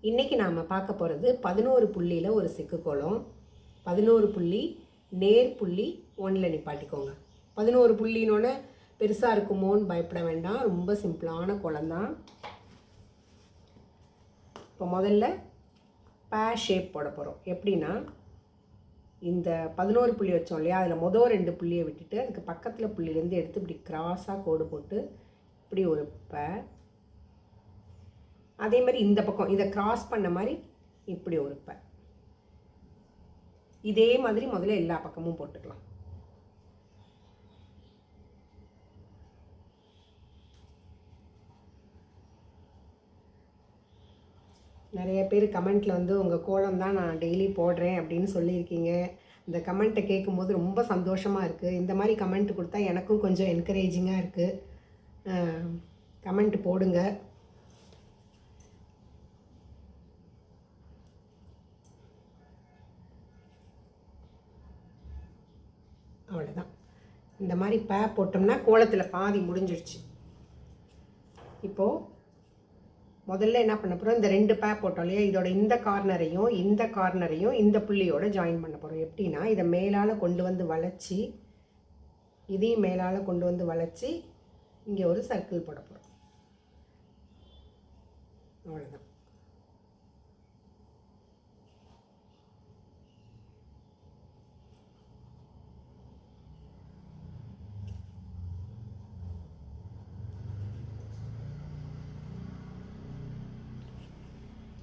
இன்றைக்கி நாம் பார்க்க போகிறது 11 புள்ளியில் ஒரு சிக்குக்கோளம். 11 புள்ளி நேர் புள்ளி 1ல் நிப்பாட்டிக்கோங்க. 11 புள்ளினோட பெருசாக இருக்குமோன்னு பயப்பட வேண்டாம், ரொம்ப சிம்பிளான கோலம் தான். இப்போ முதல்ல ஷேப் போட போகிறோம். எப்படின்னா, இந்த 11 புள்ளி வச்சோம் இல்லையா, அதில் மொதல் 2 புள்ளியை விட்டுட்டு அதுக்கு பக்கத்தில் புள்ளிலேருந்து எடுத்து இப்படி கிராஸாக கோடு போட்டு இப்படி ஒரு அதே மாதிரி இந்த பக்கம் இதை கிராஸ் பண்ண மாதிரி இப்படி ஒரு இதே மாதிரி முதல்ல எல்லா பக்கமும் போட்டுக்கலாம். நிறைய பேர் கமெண்ட்டில் வந்து உங்கள் கோலம் தான் நான் டெய்லி போடுறேன் அப்படின்னு சொல்லியிருக்கீங்க. இந்த கமெண்ட்டை கேட்கும்போது ரொம்ப சந்தோஷமாக இருக்குது. இந்த மாதிரி கமெண்ட் கொடுத்தா எனக்கும் கொஞ்சம் என்கரேஜிங்காக இருக்குது. கமெண்ட் போடுங்க. அவ்வளோதான். இந்த மாதிரி போட்டோம்னா கோலத்தில் பாதி முடிஞ்சிடுச்சு. இப்போது முதல்ல என்ன பண்ண போகிறோம், இந்த 2 போட்டோம் இல்லையா, இதோட இந்த கார்னரையும் இந்த புள்ளியோட ஜாயின் பண்ண போகிறோம். எப்படின்னா, இதை மேலால் கொண்டு வந்து வளைச்சி, இதையும் மேலால் கொண்டு வந்து வளைச்சி இங்கே ஒரு சர்க்கிள் போட போகிறோம். அவ்வளோதான்.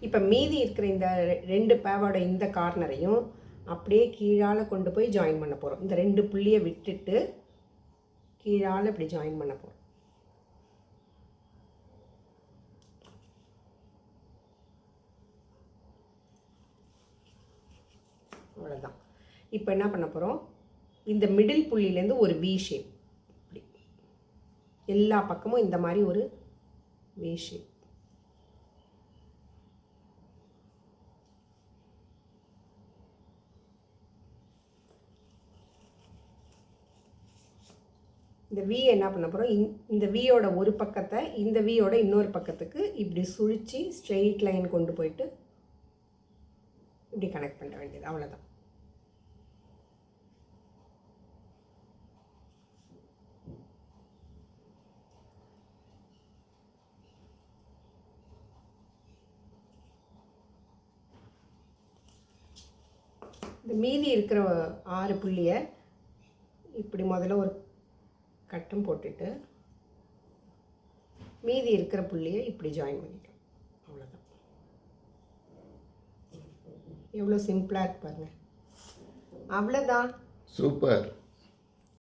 இப்போ மீதி இருக்கிற இந்த 2 பேவோட இந்த கார்னரையும் அப்படியே கீழால் கொண்டு போய் ஜாயின் பண்ண போகிறோம். இந்த 2 புள்ளியை விட்டுட்டு கீழால் இப்படி ஜாயின் பண்ண போகிறோம். அவ்வளோதான். இப்போ என்ன பண்ண போகிறோம், இந்த மிடில் புள்ளியிலேருந்து ஒரு வி ஷேப், இப்படி எல்லா பக்கமும் இந்த மாதிரி ஒரு வி ஷேப். இந்த வி என்ன பண்ண போகிறோம், இந்த வியோட ஒரு பக்கத்தை இந்த வியோட இன்னொரு பக்கத்துக்கு இப்படி சுழித்து ஸ்ட்ரெயிட் லைன் கொண்டு போயிட்டு இப்படி கனெக்ட் பண்ண வேண்டியது. அவ்வளோதான். இந்த மீதி இருக்கிற 6 புள்ளியை இப்படி முதல்ல ஒரு கட்டம் போட்டுட்டு மீதி இருக்கிற புள்ளியை இப்படி ஜாயின் பண்ணிட்டோம். அவ்வளோதான். எவ்வளோ சிம்பிளாக இருக்கு பாருங்கள். அவ்வளோதான். சூப்பர்.